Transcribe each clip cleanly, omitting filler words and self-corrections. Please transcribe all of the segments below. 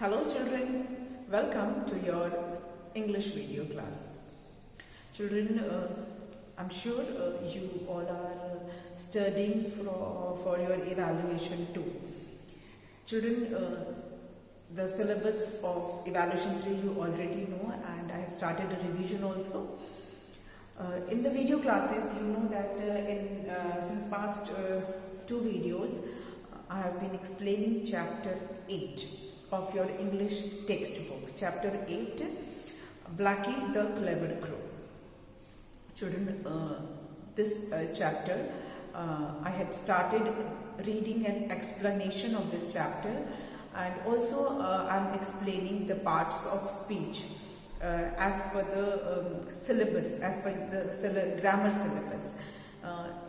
Hello children, welcome to your English video class. Children, I'm sure you all are studying for your evaluation too. Children, the syllabus of evaluation 3 you already know, and I have started a revision also. In the video classes, you know that since past 2 videos, I have been explaining chapter 8 of your English textbook. Chapter 8, Blackie the Clever Crow. Children, this chapter, I had started reading an explanation of this chapter, and also I'm explaining the parts of speech as per the syllabus, as per the grammar syllabus.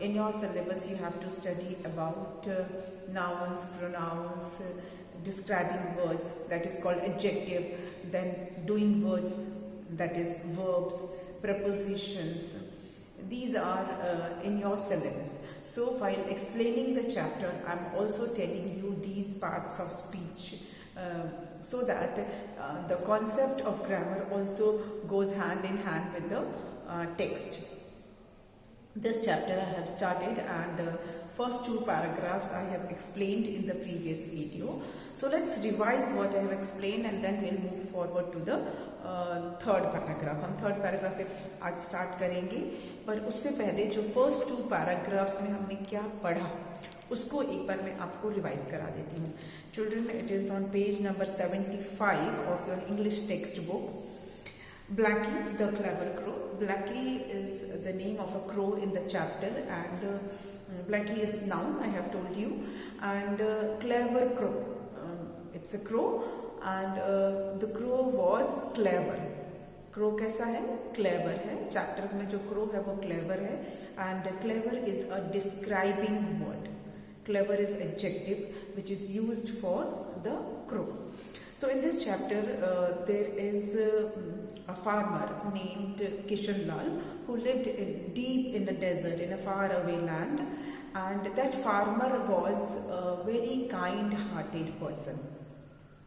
In your syllabus, you have to study about nouns, pronouns, describing words, that is called adjective, then doing words, that is verbs, prepositions. These are in your syllabus. So while explaining the chapter, I'm also telling you these parts of speech so that the concept of grammar also goes hand in hand with the text. This chapter I have started, and first 2 paragraphs I have explained in the previous video. So let's revise what I have explained and then we'll move forward to the third paragraph. हम third paragraph पे आज start करेंगे, पर उससे पहले जो first 2 paragraphs में हमने क्या पढ़ा उसको एक बार मैं आपको रिवाइज करा देती हूँ. Children, it is on page number 75 of your English textbook. Blackie the Clever Crow. Blackie is the name of a crow in the chapter, and Blackie is noun, I have told you, and clever crow. It's a crow, and the crow was clever. Crow कैसा है? Clever है. Chapter में जो crow है वो clever है, and clever is a describing word. Clever is adjective which is used for the crow. So in this chapter, there is a farmer named Kishan Lal who lived deep in the desert, in a faraway land, and that farmer was a very kind-hearted person.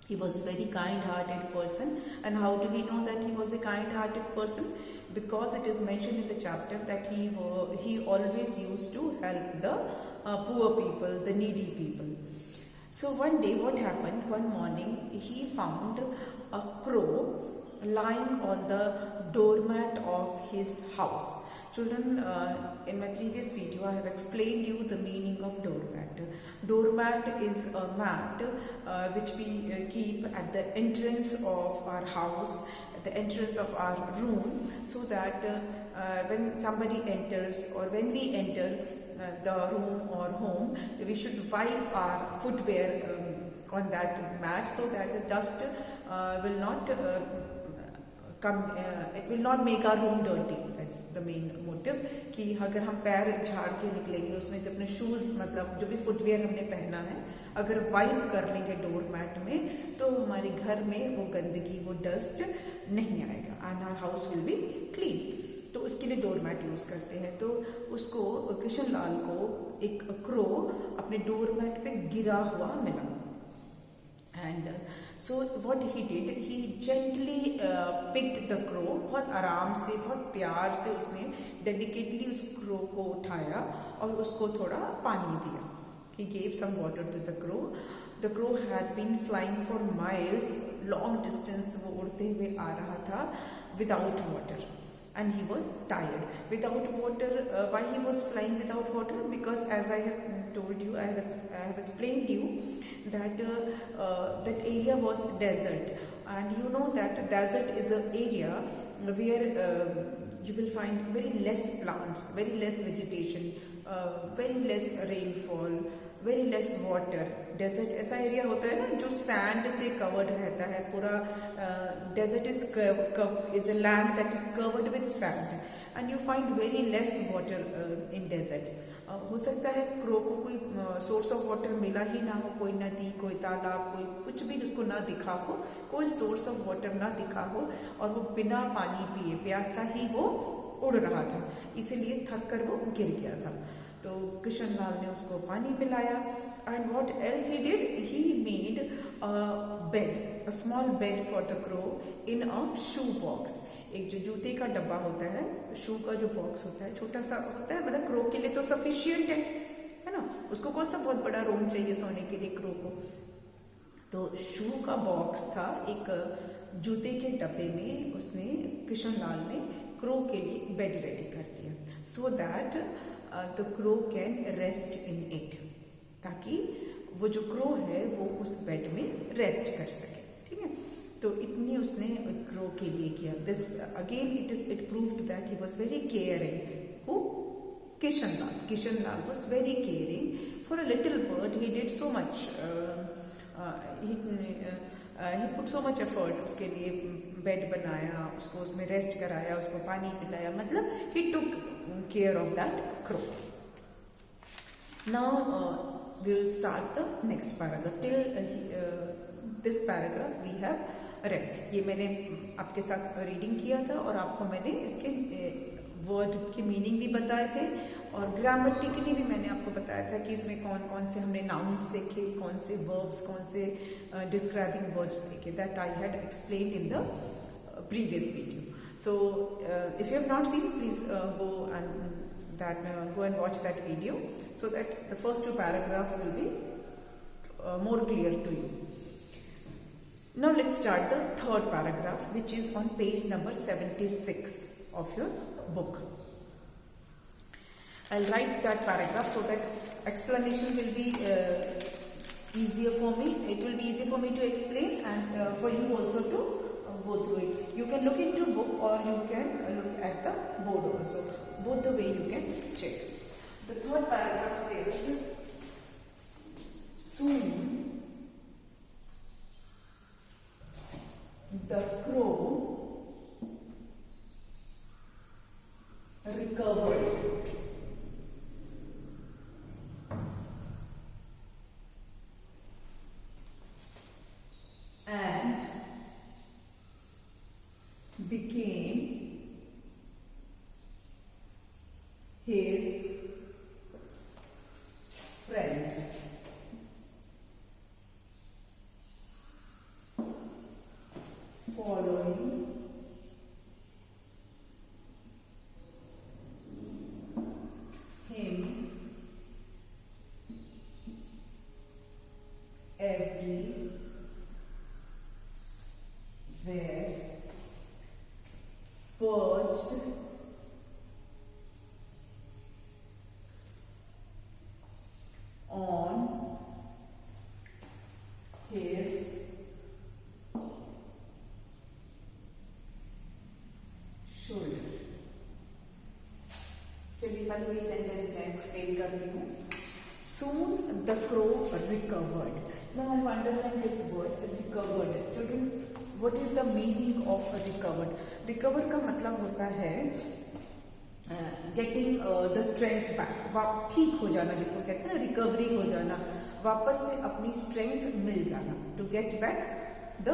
He was a very kind-hearted person, and how do we know that he was a kind-hearted person? Because it is mentioned in the chapter that he always used to help the poor people, the needy people. So one day what happened, one morning he found a crow lying on the doormat of his house. Children, in my previous video I have explained you the meaning of doormat. Doormat is a mat which we keep at the entrance of our house, at the entrance of our room, so that when somebody enters or when we enter the room or home, we should wipe our footwear on that mat so that the dust will not come, it will not make our room dirty. That's the main motive. कि अगर हम पैर झाड़ के निकलेंगे उसमें जब अपने शूज मतलब जो भी फुटवेयर हमने पहना है अगर वाइप कर लेंगे डोर मैट में तो हमारे घर में वो गंदगी वो डस्ट नहीं आएगा, and our house will be clean. तो उसके लिए डोर मैट यूज करते हैं. तो उसको किशन लाल को एक क्रो अपने डोर मैट पे गिरा हुआ मिला, and so what he did, he gently picked the crow. बहुत आराम से बहुत प्यार से उसने डेडिकेटली उस क्रो को उठाया और उसको थोड़ा पानी दिया. He gave some water to the crow. The crow had been flying for miles, long distance वो उड़ते हुए आ रहा था without water. And he was tired. Without water, why he was flying without water? Because as I have told you, I have explained you that that area was desert, and you know that desert is an area where you will find very less plants, very less vegetation, very less rainfall, very less water. Desert ऐसा area होता है ना जो sand से covered रहता है पूरा. Desert is a land that is covered with sand, and you find very less water in desert. हो सकता है क्रो को कोई सोर्स ऑफ वाटर मिला ही ना हो, कोई नदी, कोई तालाब, कोई कुछ भी उसको ना दिखा हो, कोई सोर्स ऑफ वाटर ना दिखा हो, और वो बिना पानी पिए प्यासा ही वो उड़ रहा था, इसीलिए थक कर वो गिर गया था. तो किशनलाल ने उसको पानी पिलाया and what else he did, he made a bed, a small bed for the crow in a shoe box. एक जो जूते का डब्बा होता है, शू का जो बॉक्स होता है, छोटा सा होता है, मतलब क्रो के लिए तो सफिशियंट है ना, उसको कौन सा बहुत बड़ा रूम चाहिए सोने के लिए क्रो को। तो शू का बॉक्स था, एक जूते के डब्बे में उसने किशनलाल ने क्रो के लिए बेड रेडी कर दिया, so that the crow can rest in it, ताकि वो जो क्रो है वो उस बेड में रेस्ट कर सके। ठीक है, तो इतनी उसने क्रो के लिए किया। This again it proved that he was very caring. Who? Kishanlal was very caring for a little bird. He did so much. He put so much effort. उसके लिए बेड बनाया, उसको उसमें रेस्ट कराया, उसको पानी पिलाया, मतलब he took care of that crow. Now we will start the next paragraph. Till this paragraph we have read. ये मैंने आपके साथ रीडिंग किया था और आपको मैंने इसके वर्ड के मीनिंग भी बताए थे और ग्रामेटिकली भी मैंने आपको बताया था कि इसमें कौन कौन से हमने नाउन्स देखे, कौन से वर्ब्स, कौन से डिस्क्राइबिंग वर्ड्स देखे। That I had explained in the previous video. So if you have not seen, please go and watch that video so that the first two paragraphs will be more clear to you. Now let's start the third paragraph, which is on page number 76 of your book. I'll write that paragraph so that explanation will be easier for me. It will be easy for me to explain and for you also to go through it. You can look into book or you can look at the board also. Both the way you can check. The third paragraph is, soon the crow recovered and became his friend. Following him everywhere, perched on his shoulder. चलिए पहले ये sentence मैं explain करती हूँ. Soon the crow recovered. Now I underline this word recovered. Children, what is the meaning of recovered? Recover का मतलब होता है गेटिंग द स्ट्रेंथ बैक, ठीक हो जाना, जिसको कहते हैं ना रिकवरी हो जाना, वापस से अपनी स्ट्रेंथ मिल जाना, to get back the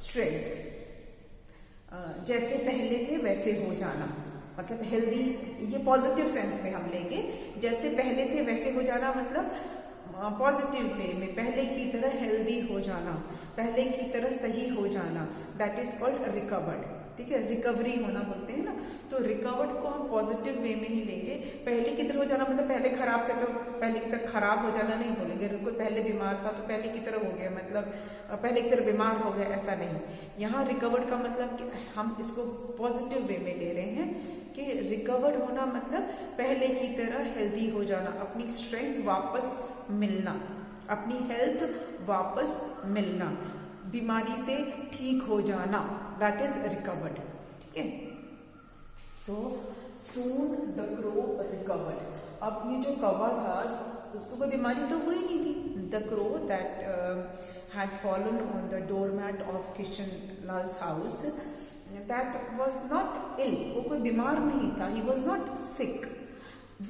strength. जैसे पहले थे वैसे हो जाना, मतलब हेल्दी, ये पॉजिटिव सेंस में हम लेंगे. जैसे पहले थे वैसे हो जाना मतलब पॉजिटिव वे में, पहले की तरह हेल्दी हो जाना, पहले की तरह सही हो जाना, दैट इज कॉल्ड रिकवर्ड. ठीक है, रिकवरी होना बोलते हैं ना. तो रिकवर्ड को हम पॉजिटिव वे में ही लेंगे. पहले की तरह हो जाना मतलब पहले खराब थे तो पहले की तरह खराब हो जाना नहीं बोलेंगे. कोई पहले बीमार था तो पहले की तरह हो गया, मतलब पहले की तरह बीमार हो गया, ऐसा नहीं. यहाँ रिकवर्ड का मतलब कि हम इसको पॉजिटिव वे में ले रहे हैं कि रिकवर्ड होना मतलब पहले की तरह हेल्दी हो जाना, अपनी स्ट्रेंथ वापस मिलना, अपनी हेल्थ वापस मिलना, बीमारी से ठीक हो जाना, दैट इज रिकवर्ड. ठीक है, तो सून द क्रो रिकवर्ड. अब ये जो कौवा था उसको कोई बीमारी तो हुई नहीं थी. The crow that had fallen on the doormat of Kishanlal's house, that was not ill. वो कोई बीमार नहीं था. He was not sick.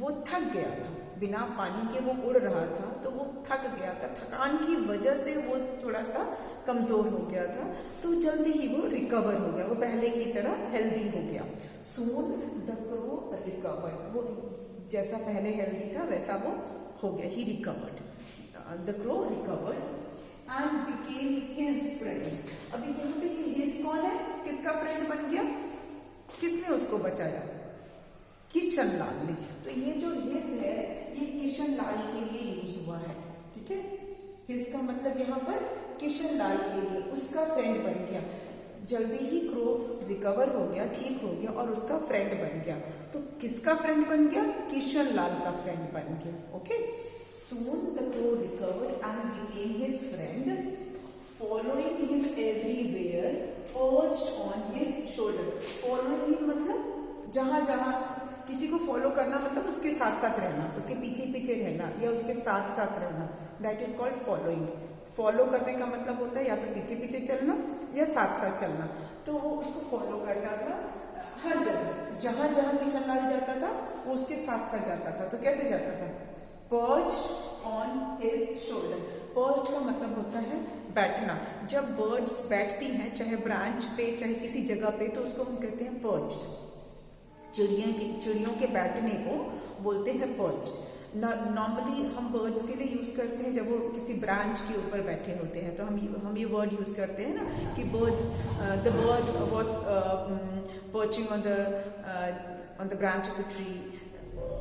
वो थक गया था, बिना पानी के वो उड़ रहा था तो वो थक गया था. थकान की वजह से वो थोड़ा सा कमजोर हो गया था, तो जल्दी ही वो रिकवर हो गया, वो पहले की तरह हेल्दी हो गया. Soon the crow recover. जैसा पहले हेल्दी था वैसा वो हो गया, he recovered, the crow recovered and became his friend. अभी यहाँ पे हिज कौन है, किसका फ्रेंड बन गया, किसने उसको बचाया, किशन लाल ने। तो ये जो हिज है ये किशन लाल के लिए यूज हुआ है, ठीक है। हिज का मतलब यहाँ पर किशन लाल के लिए, उसका फ्रेंड बन गया। जल्दी ही क्रो रिकवर हो गया, ठीक हो गया और उसका फ्रेंड बन गया। तो किसका फ्रेंड बन गया, किशन लाल का फ्रेंड बन गया। Okay, soon the crow recovered and became his friend, following him everywhere, perched on his shoulder. Following him मतलब जहां जहां किसी को फॉलो करना, मतलब उसके साथ साथ रहना, उसके पीछे पीछे रहना या उसके साथ साथ रहना, that is called following. Follow करने का मतलब होता है या तो पीछे पीछे चलना या साथ साथ चलना। तो वो उसको फॉलो करता था हर जगह, जहां जहां किशन लाल जाता था वो उसके साथ साथ जाता था। तो कैसे जाता था, पर्च्ड ऑन हिज शोल्डर। पर्च्ड का मतलब होता है बैठना। जब बर्ड्स बैठती हैं चाहे ब्रांच पे चाहे किसी जगह पे, तो उसको हम कहते हैं पर्च्ड। चिड़ियों के बैठने को बोलते हैं पर्च्ड। नॉर्मली हम बर्ड्स के लिए यूज करते हैं जब वो किसी ब्रांच के ऊपर बैठे होते हैं, तो हम ये वर्ड यूज करते हैं ना कि birds, the bird was perching on the branch of a tree.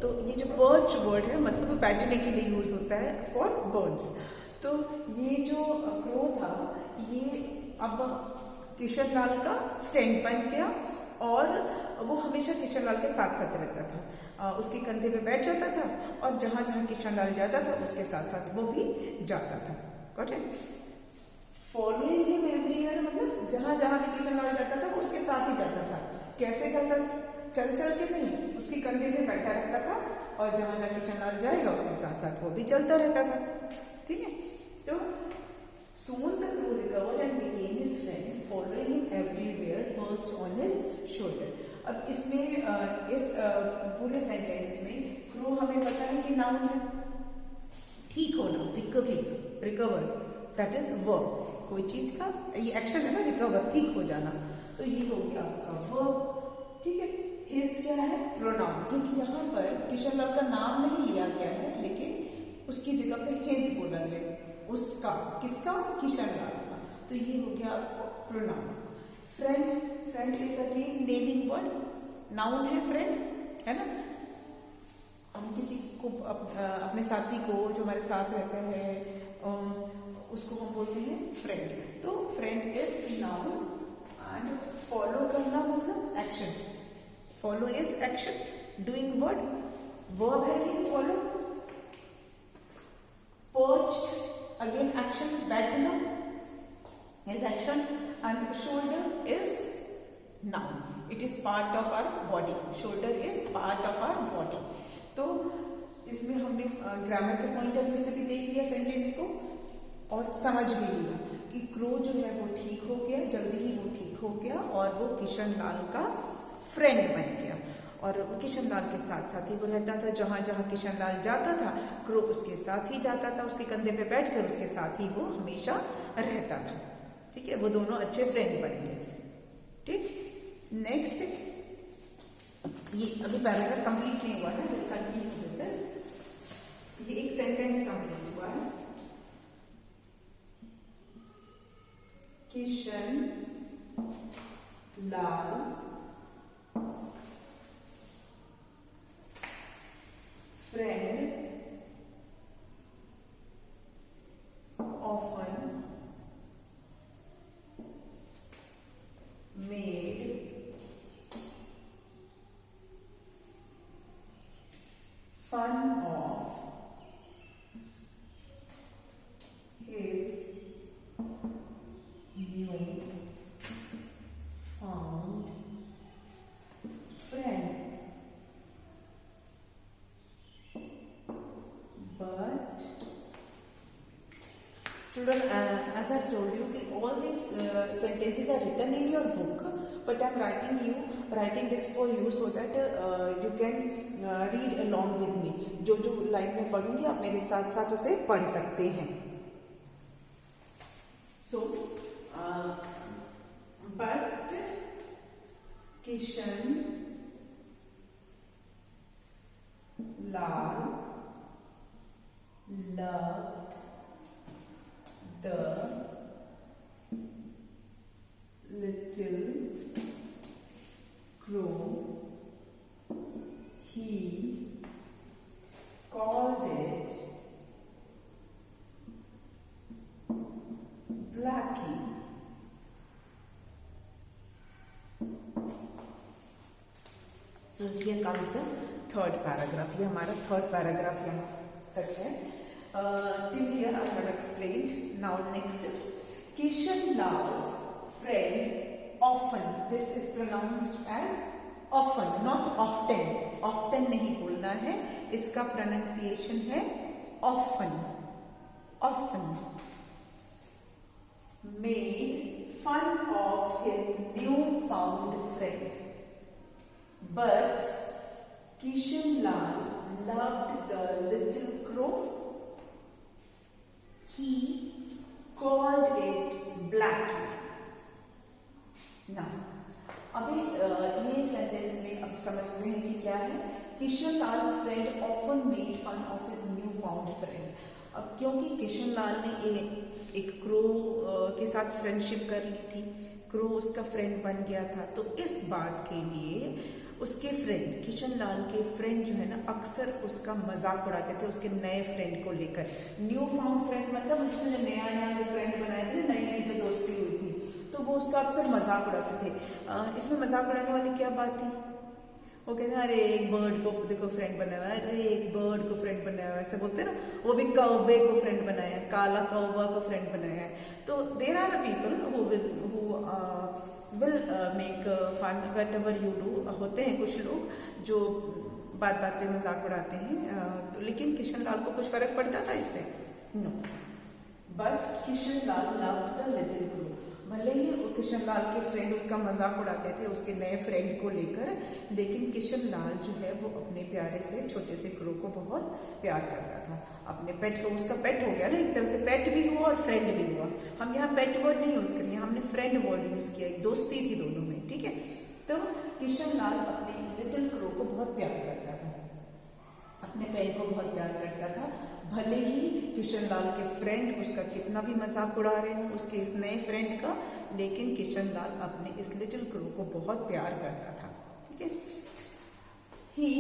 तो ये जो पर्च वर्ड है मतलब वो बैठने के लिए यूज होता है फॉर बर्ड्स। तो ये जो क्रो था ये अब किशन लाल का फ्रेंड बन गया और वो हमेशा किशन लाल के साथ साथ रहता था। उसके कंधे पे बैठ जाता था और जहां जहां किशन लाल जाता था उसके साथ साथ वो भी जाता था। Got it? Following him everywhere मतलब जहां जहां भी किशन लाल जाता था वो उसके साथ ही जाता था। कैसे जाता था, चल चल के नहीं, उसके कंधे पे बैठा रहता था और जहां जहां किशन लाल जाएगा उसके साथ साथ वो भी चलता रहता था। ठीक है, तो soon the crow recovered and became his friend, following him everywhere, perched on his shoulder. अब इसमें इस पूरे सेंटेंस में क्रो हमें पता है कि नाउन है, ठीक होना, रिकवर, दैट इज वर्ब। कोई चीज का ये एक्शन है ना, रिकवर, ठीक हो जाना, तो ये हो गया आपका वर्ब। ठीक है, हिज क्या है, प्रोनाउन, क्योंकि यहाँ पर किशन लाल का नाम नहीं लिया गया है लेकिन उसकी जगह पे हिज बोला गया, उसका, किसका, किशन लाल का। तो ये हो गया आपका pronoun. Friend is again naming word, noun है फ्रेंड, है ना। हम किसी को अपने साथी को जो हमारे साथ रहता है उसको हम बोलते हैं फ्रेंड। तो friend is noun and follow करना मतलब action, follow is action, doing verb है ये फॉलो। पर्च्ड again action, बैठना is action and shoulder is noun, it is part of our body, shoulder is part of our body। तो इसमें हमने grammar के point of view से भी देख लिया सेंटेंस को और समझ भी लिया कि क्रो जो है वो ठीक हो गया, जल्दी ही वो ठीक हो गया और वो किशन लाल का फ्रेंड बन गया और किशन लाल के साथ साथ ही वो रहता था। जहां जहां किशन लाल जाता था क्रो उसके साथ ही जाता था, उसके कंधे पे बैठकर उसके साथ ही वो हमेशा रहता था। ठीक है, वो दोनों अच्छे फ्रेंड बन गए। ठीक, नेक्स्ट, ये अभी पैराग्राफ कंप्लीट नहीं हुआ है, तो कंटिन्यू विद दिस। ये एक सेंटेंस कंप्लीट हुआ है, Kishan Lal friend often made fun of his new found friend. But children, as I've told you, all these sentences are written in your book, but I'm writing this for you so that you can read along with me. जो जो line में पढ़ूंगी आप मेरे साथ साथ उसे पढ़ सकते हैं। So, but Kishan loved the little crow. He called it Blackie. So here comes the third paragraph. ये हमारा third paragraph यहाँ तक है. Till here I have explained. Now next, Kishan Lal's friend often. This is pronounced as often, not often. Often नहीं बोलना है. इसका pronunciation है often. Often made fun of his newfound friend. But Kishan Lal loved the little crow. He called it Blackie. Now, अभी ये sentence में अब समझते हैं कि क्या है. Kishan Lal's friend often made fun of his new found friend. अब क्योंकि किशन लाल ने एक क्रो के साथ फ्रेंडशिप कर ली थी, क्रो उसका फ्रेंड बन गया था, तो इस बात के लिए उसके फ्रेंड, किशन लाल के फ्रेंड जो है ना, अक्सर उसका मजाक उड़ाते थे उसके नए फ्रेंड को लेकर. न्यू फाउंड फ्रेंड मतलब उसने नया नया जो फ्रेंड बनाए थे, नई नई जो दोस्ती हुई थी, तो वो उसका अक्सर मजाक उड़ाते थे. इसमें मजाक उड़ाने वाली क्या बात थी? वो कहते हैं अरे एक बर्ड को देखो फ्रेंड बनाया है, अरे एक बर्ड को फ्रेंड बनाया है, ऐसे बोलते हैं ना. वो भी कौवे को फ्रेंड बनाया है, काला कौवा को फ्रेंड बनाया है. तो there are people who will make fun whatever you do. होते हैं कुछ लोग जो बात बात पे मजाक उड़ाते हैं. तो लेकिन किशन लाल को कुछ फर्क पड़ता था इससे? No. But Kishan Lal loved the little crow. भले ही किशन लाल के फ्रेंड उसका मजाक उड़ाते थे उसके नए फ्रेंड को लेकर, लेकिन किशन लाल जो है वो अपने प्यारे से छोटे से क्रो को बहुत प्यार करता था. अपने पेट को, उसका पेट हो गया ना एक तरह से, पेट भी हुआ और फ्रेंड भी हुआ. हम यहाँ पेट वर्ड नहीं यूज करेंगे, हमने फ्रेंड वर्ड यूज किया. एक दोस्ती थी दोनों में, ठीक है. तो किशन लाल अपने लिटिल क्रो को बहुत प्यार करता था, अपने फ्रेंड को बहुत प्यार करता था. भले ही किशन लाल के फ्रेंड उसका कितना भी मजाक उड़ा रहे हो उसके इस नए फ्रेंड का, लेकिन किशन लाल अपने इस लिटिल क्रो को बहुत प्यार करता था, ठीक है. He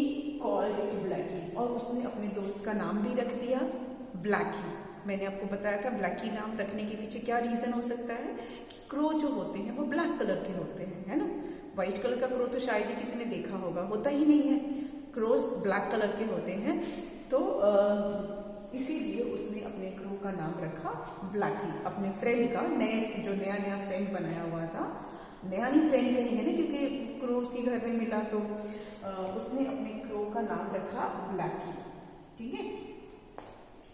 called it Blackie. और उसने अपने दोस्त का नाम भी रख दिया ब्लैकी. मैंने आपको बताया था ब्लैकी नाम रखने के पीछे क्या रीजन हो सकता है कि क्रो जो होते हैं वो ब्लैक कलर के होते हैं, है ना. व्हाइट कलर का क्रो तो शायद ही किसी ने देखा होगा, होता ही नहीं है. क्रोज ब्लैक कलर के होते हैं. तो इसीलिए उसने अपने क्रो का नाम रखा ब्लैकी. अपने फ्रेंड का, नए जो नया नया फ्रेंड बनाया हुआ था, नया ही फ्रेंड कहेंगे ना क्योंकि क्रो उसके घर में मिला, तो उसने अपने क्रो का नाम रखा ब्लैकी, ठीक है.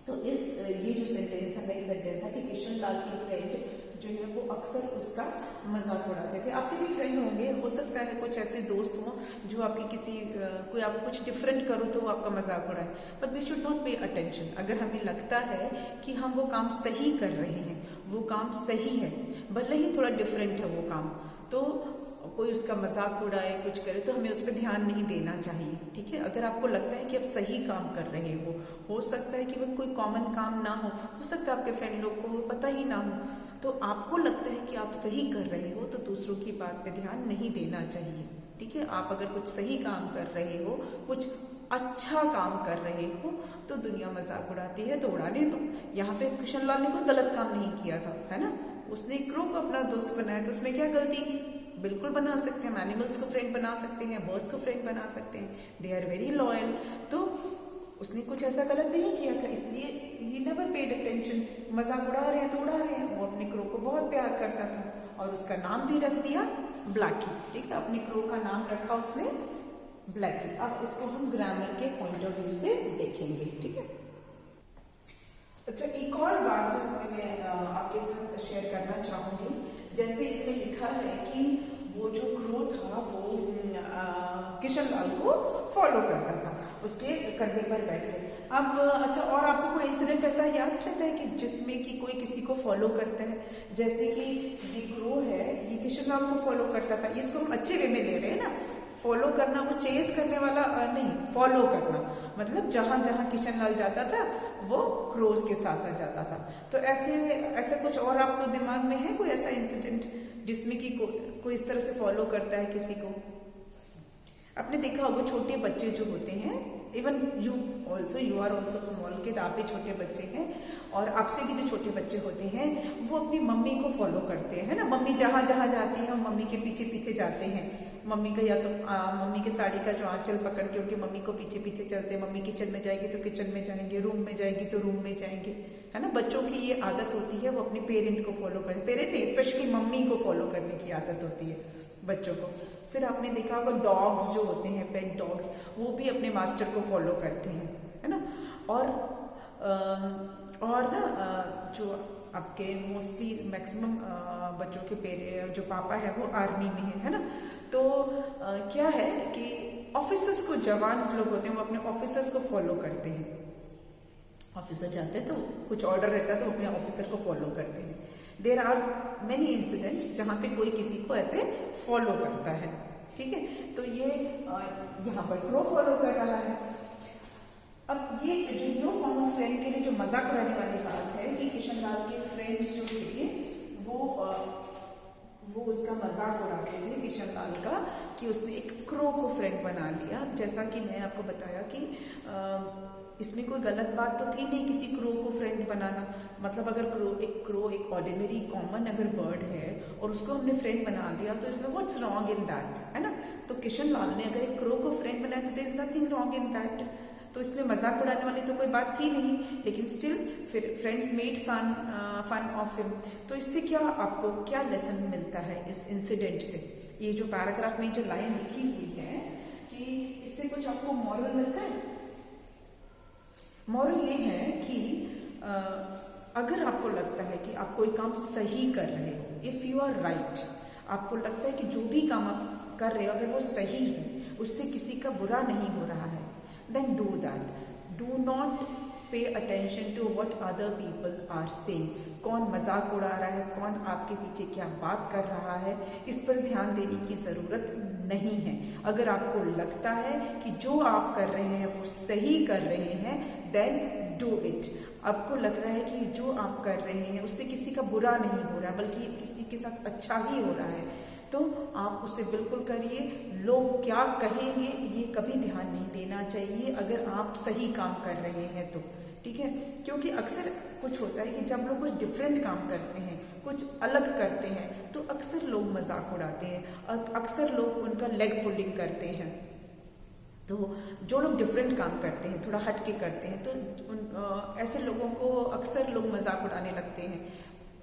तो इस ये जो सेंटेंस है, नई सेंटेंस था कि किशन लाल के फ्रेंड जो है वो अक्सर उसका मजाक उड़ाते थे. आपके भी फ्रेंड होंगे, हो सकता है कुछ ऐसे दोस्त हों जो आपके किसी कोई आप कुछ डिफरेंट करो तो वो आपका मजाक उड़ाए. But we should not pay attention. अगर हमें लगता है कि हम वो काम सही कर रहे हैं, वो काम सही है, भले ही थोड़ा डिफरेंट है वो काम, तो कोई उसका मजाक उड़ाए कुछ करे तो हमें उस पर ध्यान नहीं देना चाहिए, ठीक है. अगर आपको लगता है कि आप सही काम कर रहे हो सकता है कि वो कोई कॉमन काम ना हो सकता है आपके फ्रेंड लोग को वो पता ही ना हो, तो आपको लगता है कि आप सही कर रहे हो तो दूसरों की बात पे ध्यान नहीं देना चाहिए, ठीक है. आप अगर कुछ सही काम कर रहे हो, कुछ अच्छा काम कर रहे हो, तो दुनिया मजाक उड़ाती है तो उड़ाने दो. यहाँ पे किशन लाल ने कोई गलत काम नहीं किया था, है ना. उसने क्रो को अपना दोस्त बनाया तो उसमें क्या गलती की? बिल्कुल बना सकते हैं, एनिमल्स को फ्रेंड बना सकते हैं, बर्ड्स को फ्रेंड बना सकते हैं, दे आर वेरी लॉयल. तो उसने कुछ ऐसा गलत नहीं किया था, इसलिए ही नेवर पेड अटेंशन. मजाक उड़ा रहे हैं तो उड़ा रहे हैं. वो अपने क्रो को बहुत प्यार करता था और उसका नाम भी रख दिया ब्लैकी, ठीक है. अपने क्रो का नाम रखा उसने ब्लैकी. अब इसको हम ग्रामर के पॉइंट ऑफ व्यू से देखेंगे, ठीक है. अच्छा, एक और बात जो इसमें मैं आपके साथ शेयर करना चाहूंगी. जैसे इसमें लिखा है कि वो जो क्रो था वो किशन लाल को फॉलो करता था, उसके कंधे पर बैठ के. अब अच्छा, और आपको कोई इंसिडेंट ऐसा याद रहता है कि जिसमें कि कोई किसी को फॉलो करता है? जैसे कि ये क्रो है, ये किशन लाल को फॉलो करता था. इसको हम अच्छे वे में ले रहे हैं ना, फॉलो करना, वो चेस करने वाला नहीं, फॉलो करना, मतलब जहां जहां किशन लाल जाता था वो क्रोज के साथ साथ जाता था। तो ऐसे कुछ और आपको दिमाग में है कोई ऐसा इंसिडेंट जिसमें कि कोई इस तरह से फॉलो करता है किसी को? आपने देखा होगा छोटे बच्चे जो होते हैं, even you are also small kid, आप भी छोटे बच्चे हैं, और आपसे भी जो छोटे बच्चे होते हैं वो अपनी मम्मी को फॉलो करते हैं, है ना। मम्मी जहां जहां जाती है मम्मी के पीछे पीछे जाते हैं। मम्मी का या तो मम्मी के साड़ी का जो आंचल पकड़ के उनकी मम्मी को पीछे पीछे चलते हैं। मम्मी किचन में जाएगी तो किचन में जाएंगे, रूम में जाएगी तो रूम में जाएंगे, है ना। बच्चों की ये आदत होती है, वो अपने पेरेंट को फॉलो करें, पेरेंट नहीं, स्पेशली मम्मी को फॉलो करने की आदत होती है बच्चों को। फिर आपने देखा होगा डॉग्स जो होते हैं, पेट डॉग्स, वो भी अपने मास्टर को फॉलो करते हैं, है ना। और ना जो आपके मोस्टली मैक्सिमम बच्चों के जो पापा है वो आर्मी में है ना। तो क्या है कि ऑफिसर्स को, जवान लोग होते हैं वो अपने ऑफिसर्स को फॉलो करते हैं। ऑफिसर जाते हैं तो कुछ ऑर्डर रहता है तो अपने ऑफिसर को फॉलो करते हैं। देर आर मेनी इंसिडेंट्स जहां पे कोई किसी को ऐसे फॉलो करता है, ठीक है। तो ये यहाँ पर क्रो फॉलो कर रहा है। अब ये जो न्यू फॉर्म ऑफ फ्रेंड के लिए जो मजाक उड़ाने वाली बात है कि किशन लाल के फ्रेंड्स जो थे वो उसका मजाक उड़ाते थे किशन लाल का, कि उसने एक क्रो को फ्रेंड बना लिया। जैसा कि मैं आपको बताया कि इसमें कोई गलत बात तो थी नहीं किसी क्रो को फ्रेंड बनाना। मतलब अगर क्रो एक ऑर्डिनरी कॉमन अगर बर्ड है और उसको हमने फ्रेंड बना लिया तो इसमें व्हाट्स रॉन्ग इन दैट, है ना। तो किशन लाल ने अगर एक क्रो को फ्रेंड बनाया तो there is nothing wrong in that. तो इसमें मजाक उड़ाने वाली तो कोई बात थी नहीं, लेकिन स्टिल फिर friends made fun of him. तो इससे क्या आपको क्या लेसन मिलता है इस इंसिडेंट से? ये जो पैराग्राफ में जो लाइन लिखी हुई है कि इससे कुछ आपको मॉरल मिलता है। मॉरल ये है कि अगर आपको लगता है कि आप कोई काम सही कर रहे हो, इफ यू आर राइट, आपको लगता है कि जो भी काम आप कर रहे हो अगर वो सही है, उससे किसी का बुरा नहीं हो रहा है, then do that. Do not pay attention to what other people are saying. कौन मजाक उड़ा रहा है, कौन आपके पीछे क्या बात कर रहा है, इस पर ध्यान देने की जरूरत नहीं है। अगर आपको लगता है कि जो आप कर रहे हैं वो सही कर रहे हैं, then do it. आपको लग रहा है कि जो आप कर रहे हैं उससे किसी का बुरा नहीं हो रहा बल्कि किसी के साथ अच्छा ही हो रहा है, तो आप उसे बिल्कुल करिए। लोग क्या कहेंगे ये कभी ध्यान नहीं देना चाहिए अगर आप सही काम कर रहे हैं तो, ठीक है। क्योंकि अक्सर कुछ होता है कि जब लोग कुछ डिफरेंट काम करते हैं, कुछ अलग करते हैं, तो अक्सर लोग मजाक उड़ाते हैं, अक्सर लोग उनका लेग पुलिंग करते हैं। तो जो लोग डिफरेंट काम करते हैं, थोड़ा हट के करते हैं, तो ऐसे लोगों को अक्सर लोग मजाक उड़ाने लगते हैं।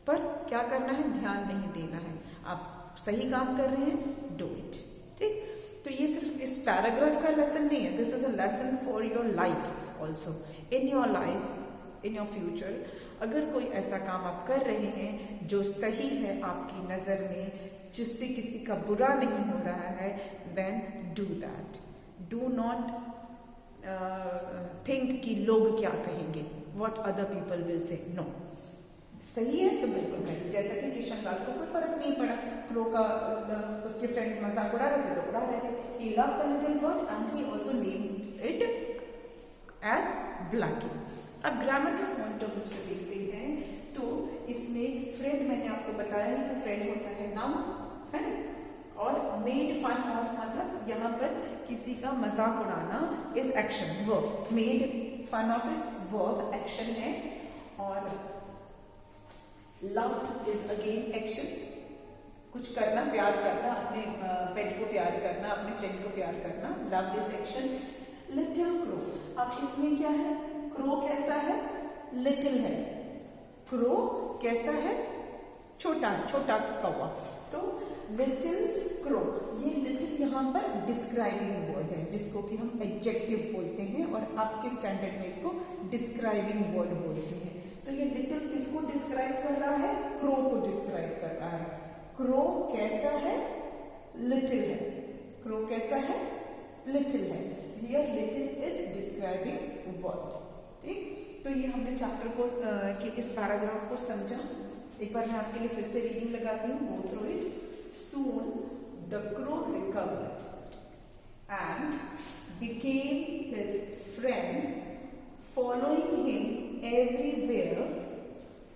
पर क्या करना है, ध्यान नहीं देना है। आप सही काम कर रहे हैं, डू इट, ठीक। तो ये सिर्फ इस पैराग्राफ का लेसन नहीं है, this is a lesson for your life also, in your life, in your future. अगर कोई ऐसा काम आप कर रहे हैं जो सही है आपकी नजर में, जिससे किसी का बुरा नहीं हो रहा है, then do that. Do not think कि लोग क्या कहेंगे, what other people will say. No, सही है तो बिल्कुल करिए। जैसा कि किशन लाल को कोई फर्क नहीं पड़ा, क्रो का उसके फ्रेंड्स मजाक उड़ा रहे थे तो उड़ा रहे थे। He loved the little bird and he also named it as Blackie. अब ग्रामर के पॉइंट ऑफ व्यू से देखते हैं तो इसमें फ्रेंड मैंने आपको बताया ही था, फ्रेंड होता है नाउन, है ना। और मेड फन ऑफ मतलब यहाँ पर किसी का मजाक उड़ाना is action, verb. Made fun of is verb, action है। और लव इज अगेन एक्शन, कुछ करना, प्यार करना, अपने पेट को प्यार करना, अपने फ्रेंड को प्यार करना, love is action. Little crow, अब इसमें क्या है, क्रो कैसा है, लिटिल है। क्रो कैसा है, छोटा, छोटा कौवा। तो लिटिल क्रो, ये लिटिल यहाँ पर डिस्क्राइबिंग वर्ड है जिसको कि हम एडजेक्टिव बोलते हैं और आपके स्टैंडर्ड में इसको डिस्क्राइबिंग वर्ड बोलते हैं। तो ये लिटिल किसको डिस्क्राइब कर रहा है, क्रो को डिस्क्राइब कर रहा है। क्रो कैसा है, लिटिल है। क्रो कैसा है, लिटिल है। Here little is describing word, ठीक। तो ये हमने चैप्टर को कि इस पैराग्राफ को समझा। एक बार मैं आपके लिए फिर से रीडिंग लगाती हूँ, go through it. Soon the crow recovered and became his friend, following him everywhere,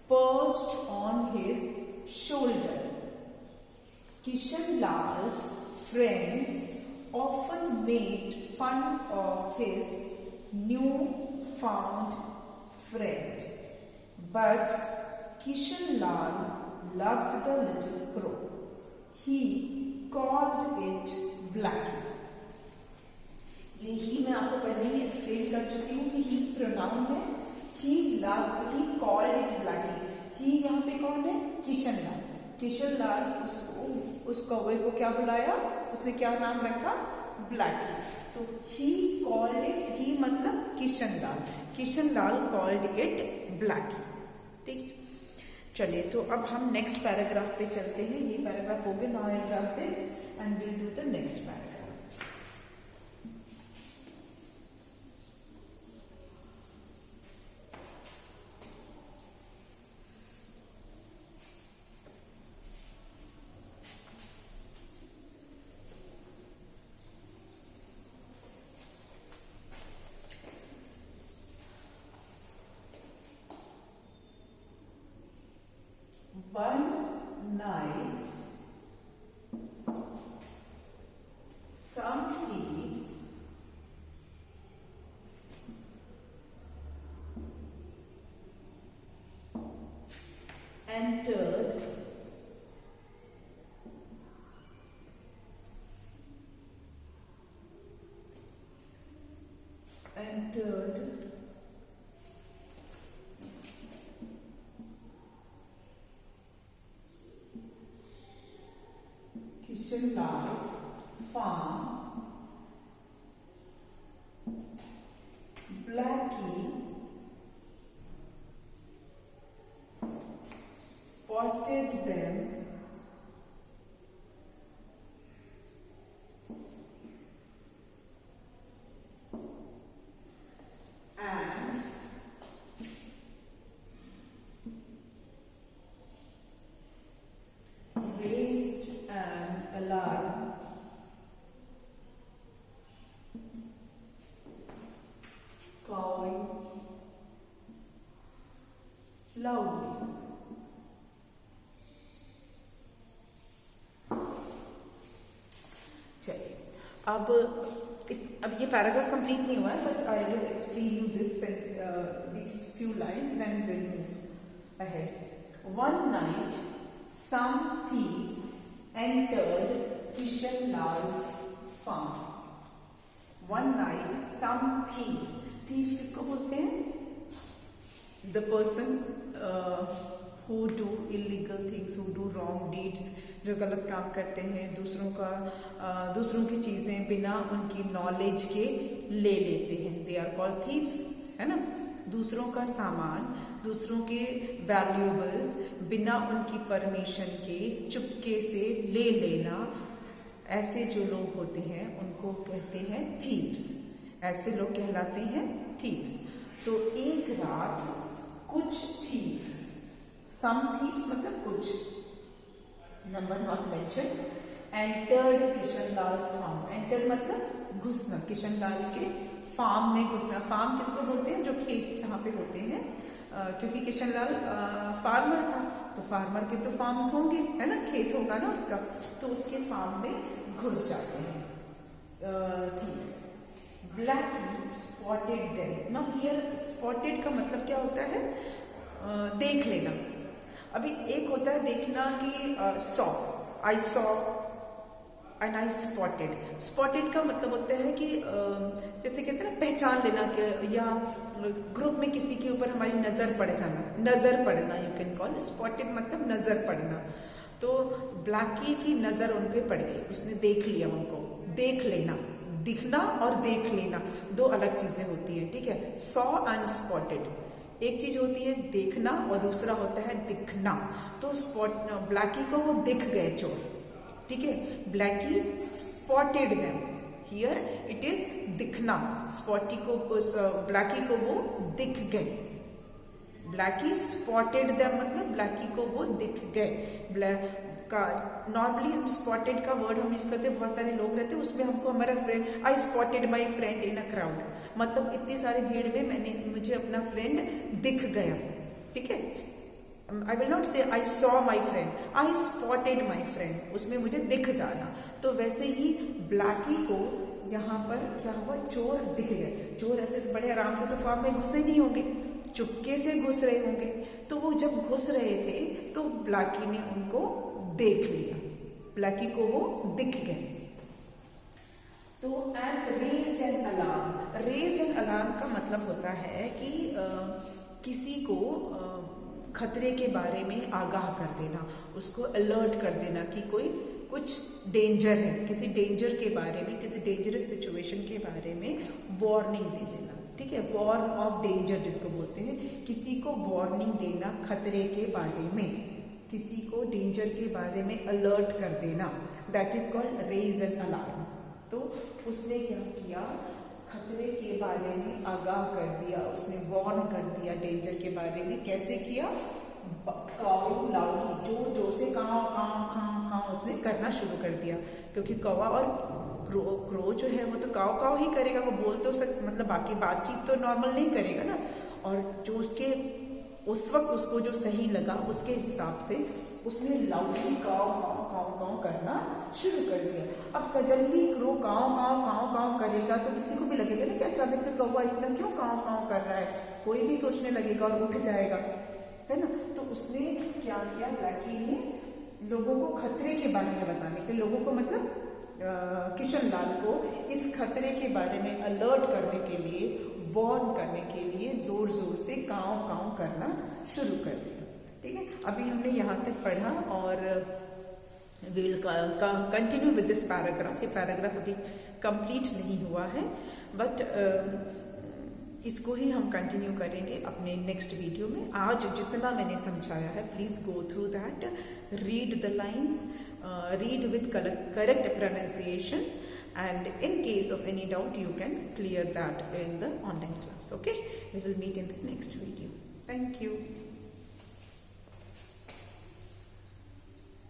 perched on his shoulder. Kishan Lal's friends often made fun of his new-found friend, but Kishan Lal loved the little crow. He called it Blackie. ये ही मैं आपको पहले ही explain कर चुकी हूँ कि he pronoun है. He called it Blackie. He यहाँ पे कौन है? किशन लाल. किशन लाल उस कौवे को क्या बुलाया? उसने क्या नाम रखा? ब्लैकी. तो ही कॉल्ड इट, ही मतलब Kishan Lal. Kishan Lal called it Blackie. ठीक है, चलिए तो अब हम नेक्स्ट पैराग्राफ पे चलते हैं. ये पैराग्राफ हो गया. Now I draft this and will do the next paragraph. One night, some thieves entered Kishan Lal's farm. Blackie spotted them and raised an alarm. Cawing loudly. चलिए अब ये पैराग्राफ कंप्लीट नहीं हुआ है, but I will explain you these few lines, then we'll move ahead. One night, some thieves entered Kishan Lal's farm. One night, some thieves. Thieves किसको बोलते हैं? The person who do illegal things, who do wrong deeds, जो गलत काम करते हैं, दूसरों की चीजें बिना उनकी नॉलेज के ले लेते हैं. They are called thieves, है ना? दूसरों का सामान, दूसरों के वैल्यूएबल्स बिना उनकी परमिशन के चुपके से ले लेना, ऐसे जो लोग होते हैं उनको कहते हैं थीव्स. ऐसे लोग कहलाते हैं थीव्स. तो एक रात कुछ थीव्स, सम थीव्स मतलब कुछ, number not mention, entered Kishan Lal's farm. Enter मतलब घुसना, किशन लाल के फार्म में घुसना. फार्म किसको बोलते हैं? जो खेत जहाँ पे होते हैं, क्योंकि किशन लाल फार्मर था, तो फार्मर के तो फार्म्स होंगे, है ना, खेत होगा ना उसका, तो उसके फार्म में घुस जाते हैं. Blackie spotted them. Now here spotted का मतलब क्या होता है? देख लेना. अभी एक होता है देखना कि saw, I saw and I spotted. Spotted का मतलब होता है कि जैसे कहते हैं ना, पहचान लेना, कि या ग्रुप में किसी के ऊपर हमारी नजर पड़ जाना, नजर पड़ना, यू कैन कॉल. स्पॉटेड मतलब नजर पड़ना. तो ब्लैकी की नजर उन पे पड़ गई, उसने देख लिया उनको. देख लेना, दिखना और देख लेना दो अलग चीजें होती है. ठीक है, सॉ एंड स्पॉटेड. एक चीज होती है देखना और दूसरा होता है दिखना. तो ब्लैकी को वो दिख गए चोर. ठीक है, Blackie spotted them. Here it is दिखना. ब्लैकी को वो दिख गए. ब्लैकी स्पॉटेड देम मतलब ब्लैकी को वो दिख गए. का नॉर्मली स्पॉटेड का वर्ड हम यूज करते हैं, बहुत सारे लोग रहते हैं उसमें हमको हमारा friend, I spotted my friend in a crowd, मतलब इतनी सारी भीड़ में मुझे अपना फ्रेंड दिख गया, ठीक है। आई विल नॉट से I saw my friend, I spotted my friend, उसमें मुझे दिख जाना। तो वैसे ही ब्लैकी को यहाँ पर क्या हुआ, चोर दिख गए। चोर ऐसे बड़े आराम से तो फार्म में घुसे नहीं होंगे, चुपके से घुस रहे होंगे। तो वो जब घुस रहे थे तो ब्लैकी ने उनको देख लिया, ब्लैकी को वो दिख गए। तो and raised an alarm, raised an alarm का मतलब होता है कि किसी को खतरे के बारे में आगाह कर देना, उसको अलर्ट कर देना कि कोई कुछ डेंजर है, किसी डेंजर के बारे में, किसी डेंजरस सिचुएशन के बारे में वार्निंग दे देना, ठीक है। वार्न ऑफ डेंजर जिसको बोलते हैं, किसी को वार्निंग देना खतरे के बारे में, किसी को डेंजर के बारे में अलर्ट कर देना, that is called raise an alarm. तो उसने क्या किया, खतरे के बारे में आगाह कर दिया, उसने वार्न कर दिया डेंजर के बारे में। कैसे किया, काऊ लाउडली, जोर जोर से काऊ काऊ काऊ काऊ उसने करना शुरू कर दिया, क्योंकि कौवा और क्रो जो है वो तो काऊ काऊ ही करेगा, वो बोल तो मतलब बाकी बातचीत तो नॉर्मल नहीं करेगा ना। और जो उसके उस वक्त उसको जो सही लगा उसके हिसाब से उसने लाउडली काऊ काऊ काऊ काऊ करना शुरू कर दिया। अब सडनली क्रो काऊ काऊ काऊ काऊ करेगा तो किसी को भी लगेगा ना कि अचानक से कौवा इतना क्यों काऊ काऊ कर रहा है, कोई भी सोचने लगेगा और उठ जाएगा, है ना। तो उसने क्या किया, ब्लैकी ने लोगों को खतरे के बारे में बताने के, लोगों को मतलब किशन लाल को इस खतरे के बारे में अलर्ट करने के लिए, वार्न करने के लिए जोर जोर से काऊ काऊ करना शुरू कर दिया, ठीक है। अभी हमने यहाँ तक पढ़ा और we will continue with this paragraph. ये पैराग्राफ अभी कंप्लीट नहीं हुआ है, बट इसको ही हम कंटिन्यू करेंगे अपने नेक्स्ट वीडियो में। आज जितना मैंने समझाया है, please go through that, read the lines, read with correct pronunciation, and in case of any doubt you can clear that in the online class. Okay, we will meet in the next video. Thank you.